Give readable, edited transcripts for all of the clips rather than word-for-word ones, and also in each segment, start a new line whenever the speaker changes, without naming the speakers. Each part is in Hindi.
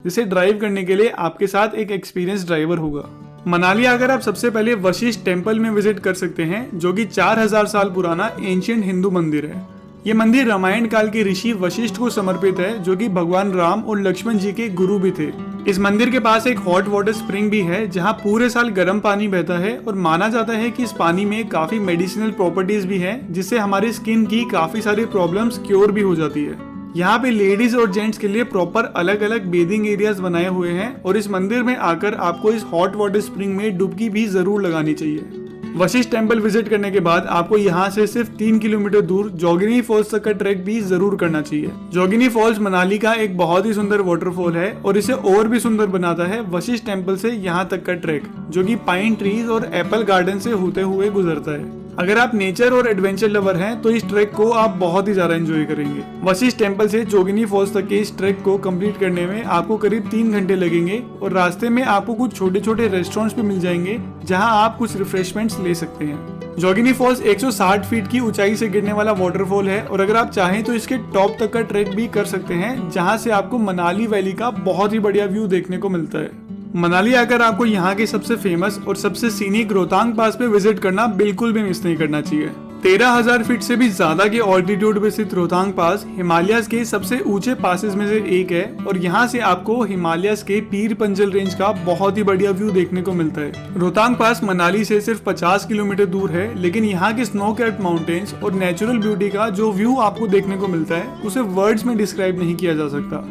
जिसे ड्राइव करने के लिए आपके साथ एक एक्सपीरियंस ड्राइवर होगा। मनाली आकर आप सबसे पहले वशिष्ठ टेम्पल में विजिट कर सकते हैं, जो कि 4000 साल पुराना एंशिएंट हिंदू मंदिर है। ये मंदिर रामायण काल के ऋषि वशिष्ठ को समर्पित है, जो कि भगवान राम और लक्ष्मण जी के गुरु भी थे। इस मंदिर के पास एक हॉट वाटर स्प्रिंग भी है, जहाँ पूरे साल गर्म पानी बहता है और माना जाता है कि इस पानी में काफी मेडिसिनल प्रॉपर्टीज भी है, जिससे हमारी स्किन की काफी सारी प्रॉब्लम्स क्योर भी हो जाती है। यहाँ पे लेडीज और जेंट्स के लिए प्रॉपर अलग अलग बेदिंग एरियाज बनाए हुए हैं और इस मंदिर में आकर आपको इस हॉट वाटर स्प्रिंग में डुबकी भी जरूर लगानी चाहिए। वशिष्ठ टेम्पल विजिट करने के बाद आपको यहाँ से सिर्फ 3 किलोमीटर दूर जोगिनी फॉल्स तक का ट्रैक भी जरूर करना चाहिए। जोगिनी फॉल्स मनाली का एक बहुत ही सुंदर वाटरफॉल है और इसे और भी सुंदर बनाता है वशिष्ठ टेम्पल से यहाँ तक का ट्रैक, जो कि पाइन ट्रीज और एप्पल गार्डन से होते हुए गुजरता है। अगर आप नेचर और एडवेंचर लवर हैं तो इस ट्रैक को आप बहुत ही ज्यादा एंजॉय करेंगे। वशिष्ठ टेम्पल से जोगिनी फॉल्स तक के इस ट्रैक को कंप्लीट करने में आपको करीब 3 घंटे लगेंगे और रास्ते में आपको कुछ छोटे छोटे रेस्टोरेंट्स भी मिल जाएंगे, जहां आप कुछ रिफ्रेशमेंट्स ले सकते हैं। जोगिनी फॉल्स 160 फीट की ऊंचाई से गिरने वाला वाटरफॉल है और अगर आप चाहें तो इसके टॉप तक का ट्रैक भी कर सकते हैं, जहां से आपको मनाली वैली का बहुत ही बढ़िया व्यू देखने को मिलता है। मनाली आकर आपको यहाँ के सबसे फेमस और सबसे सीनिक रोहतांग पास पे विजिट करना बिल्कुल भी मिस नहीं करना चाहिए। 13,000 फीट से भी ज्यादा के ऑल्टीट्यूड पे स्थित रोहतांग पास हिमालयस के सबसे ऊंचे पासेस में से एक है और यहाँ से आपको हिमालयस के पीर पंजल रेंज का बहुत ही बढ़िया व्यू देखने को मिलता है। रोहतांग पास मनाली से सिर्फ 50 किलोमीटर दूर है, लेकिन यहाँ के स्नो कैप्ड माउंटेन्स और नेचुरल ब्यूटी का जो व्यू आपको देखने को मिलता है उसे वर्ड्स में डिस्क्राइब नहीं किया जा सकता।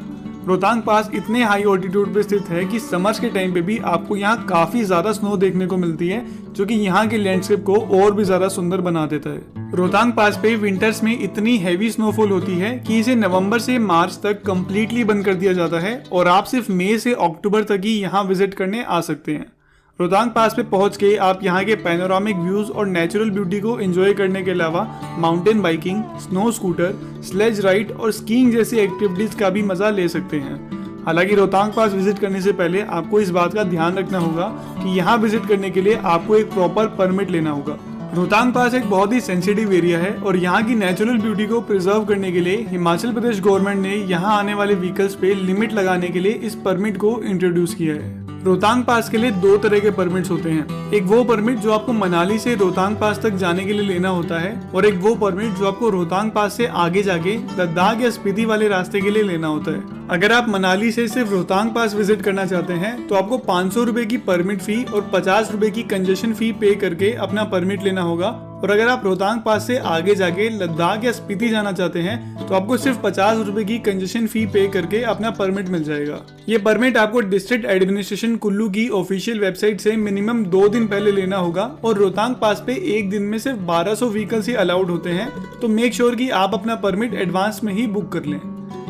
रोहतांग पास इतने हाई ऑल्टीट्यूड पे स्थित है कि समर्स के टाइम पे भी आपको यहाँ काफी ज्यादा स्नो देखने को मिलती है, जो कि यहाँ के लैंडस्केप को और भी ज्यादा सुंदर बना देता है। रोहतांग पास पे विंटर्स में इतनी हैवी स्नोफॉल होती है कि इसे नवंबर से मार्च तक कंप्लीटली बंद कर दिया जाता है और आप सिर्फ मई से अक्टूबर तक ही यहाँ विजिट करने आ सकते हैं। रोहतांग पास पे पहुंच के आप यहाँ के पैनोरामिक व्यूज और नेचुरल ब्यूटी को एंजॉय करने के अलावा mountain biking, snow scooter, sledge ride और स्कीइंग जैसी एक्टिविटीज का भी मजा ले सकते हैं। हालांकि रोहतांग पास विजिट करने से पहले आपको इस बात का ध्यान रखना होगा कि यहाँ विजिट करने के लिए आपको एक प्रॉपर परमिट लेना होगा। रोहतांग पास एक बहुत ही सेंसिटिव एरिया है और यहाँ की नेचुरल ब्यूटी को प्रिजर्व करने के लिए हिमाचल प्रदेश गवर्नमेंट ने यहाँ आने वाले व्हीकल्स पे लिमिट लगाने के लिए इस परमिट को इंट्रोड्यूस किया है। रोहतांग पास के लिए 2 तरह के परमिट्स होते हैं। एक वो परमिट जो आपको मनाली से रोहतांग पास तक जाने के लिए लेना होता है और एक वो परमिट जो आपको रोहतांग पास से आगे जाके लद्दाख या स्पीति वाले रास्ते के लिए लेना होता है। अगर आप मनाली से सिर्फ रोहतांग पास विजिट करना चाहते हैं तो आपको 500 रुपए की परमिट फी और 50 रुपए की कंजेशन फी पे करके अपना परमिट लेना होगा। और अगर आप रोहतांग पास से आगे जाके लद्दाख या स्पीति जाना चाहते हैं तो आपको सिर्फ 50 रुपए की कंजेशन फी पे करके अपना परमिट मिल जाएगा। ये परमिट आपको डिस्ट्रिक्ट एडमिनिस्ट्रेशन कुल्लू की ऑफिशियल वेबसाइट से मिनिमम 2 दिन पहले लेना होगा और रोहतांग पास पे एक दिन में सिर्फ 1200 व्हीकल्स ही अलाउड होते हैं, तो मेक श्योर कि आप अपना परमिट एडवांस में ही बुक कर लें।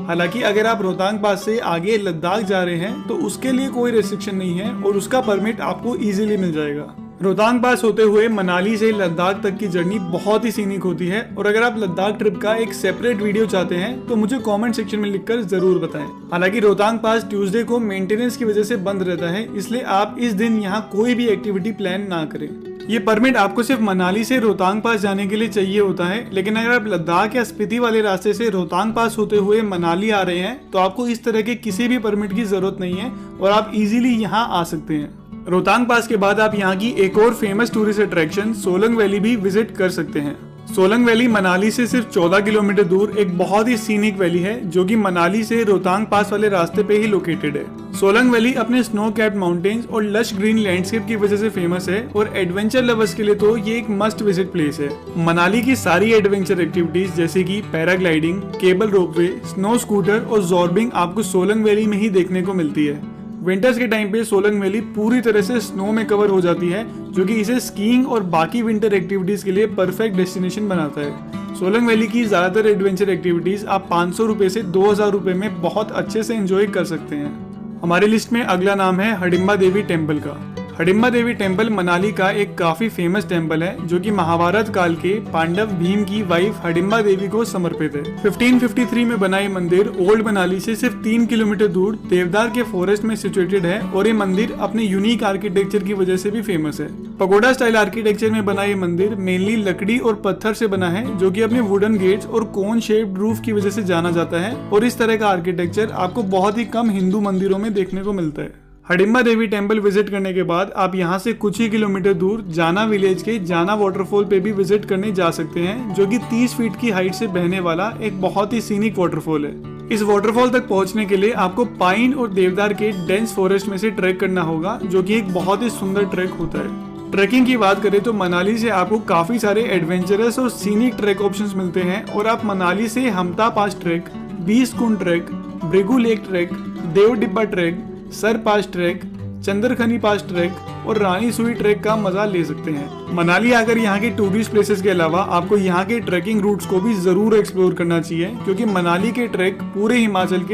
हालांकि अगर आप रोहतांग पास से आगे लद्दाख जा रहे हैं तो उसके लिए कोई रेस्ट्रिक्शन नहीं है और उसका परमिट आपको इजीली मिल जाएगा। रोहतांग पास होते हुए मनाली से लद्दाख तक की जर्नी बहुत ही सीनिक होती है और अगर आप लद्दाख ट्रिप का एक सेपरेट वीडियो चाहते हैं तो मुझे कमेंट सेक्शन में लिखकर जरूर बताएं। हालांकि रोहतांग पास ट्यूसडे को मेंटेनेंस की वजह से बंद रहता है, इसलिए आप इस दिन यहाँ कोई भी एक्टिविटी प्लान ना करें। ये परमिट आपको सिर्फ मनाली से रोहतांग पास जाने के लिए चाहिए होता है, लेकिन अगर आप लद्दाख या स्पीति वाले रास्ते से रोहतांग पास होते हुए मनाली आ रहे हैं तो आपको इस तरह के किसी भी परमिट की जरूरत नहीं है और आप इजीली यहाँ आ सकते हैं। रोहतांग पास के बाद आप यहाँ की एक और famous tourist attraction Solang valley भी विजिट कर सकते हैं। सोलंग वैली मनाली से सिर्फ 14 किलोमीटर दूर एक बहुत ही सीनिक वैली है, जो कि मनाली से रोहतांग पास वाले रास्ते पे ही लोकेटेड है। सोलंग वैली अपने स्नो कैप्ड माउंटेन्स और लश ग्रीन लैंडस्केप की वजह से फेमस है और एडवेंचर लवर्स के लिए तो ये एक मस्ट विजिट प्लेस है। मनाली की सारी एडवेंचर एक्टिविटीज जैसे कि paragliding, cable ropeway, snow scooter और जॉर्बिंग आपको सोलंग वैली में ही देखने को मिलती है। विंटर्स के टाइम पे सोलंग वैली पूरी तरह से स्नो में कवर हो जाती है, जो कि इसे स्कीइंग और बाकी विंटर एक्टिविटीज के लिए परफेक्ट डेस्टिनेशन बनाता है। सोलंग वैली की ज्यादातर एडवेंचर एक्टिविटीज आप 500 रुपए से 2000 रुपए में बहुत अच्छे से एंजॉय कर सकते हैं। हमारी लिस्ट में अगला नाम है हडिम्बा देवी टेम्पल का। हडिम्बा देवी टेम्पल मनाली का एक काफी फेमस टेम्पल है जो कि महाभारत काल के पांडव भीम की वाइफ हडिम्बा देवी को समर्पित है। 1553 में बना ये मंदिर ओल्ड मनाली से सिर्फ 3 किलोमीटर दूर देवदार के फॉरेस्ट में सिचुएटेड है और ये मंदिर अपने यूनिक आर्किटेक्चर की वजह से भी फेमस है। पगोडा स्टाइल आर्किटेक्चर में बना ये मंदिर मेनली लकड़ी और पत्थर से बना है जो कि अपने वुडन गेट्स और कोन शेप्ड रूफ की वजह से जाना जाता है और इस तरह का आर्किटेक्चर आपको बहुत ही कम हिंदू मंदिरों में देखने को मिलता है। हडिम्बा देवी टेम्पल विजिट करने के बाद आप यहाँ से कुछ ही किलोमीटर दूर जाना विलेज के जाना वाटरफॉल पे भी विजिट करने जा सकते हैं जो कि 30 फीट की हाइट से बहने वाला एक बहुत ही सीनिक वाटरफॉल है। इस वाटरफॉल तक पहुंचने के लिए आपको पाइन और देवदार के डेंस फॉरेस्ट में से ट्रैक करना होगा जो कि एक बहुत ही सुंदर ट्रैक होता है। ट्रैकिंग की बात करें तो मनाली से आपको काफी सारे एडवेंचरस और सीनिक ट्रैक ऑप्शंस मिलते हैं और आप मनाली से हमता पास ट्रैक, 20 कुंड ट्रैक, ब्रिगू लेक ट्रैक, देव डिब्बा ट्रैक, सर पास ट्रैक, चंद्रखनी पास ट्रैक और रानी सुई ट्रैक का मजा ले सकते हैं। मनाली आकर यहाँ के टूरिस्ट प्लेसेस के अलावा आपको यहाँ के ट्रैकिंग रूट्स को भी जरूर एक्सप्लोर करना चाहिए क्योंकि मनाली के ट्रैक पूरे हिमाचल के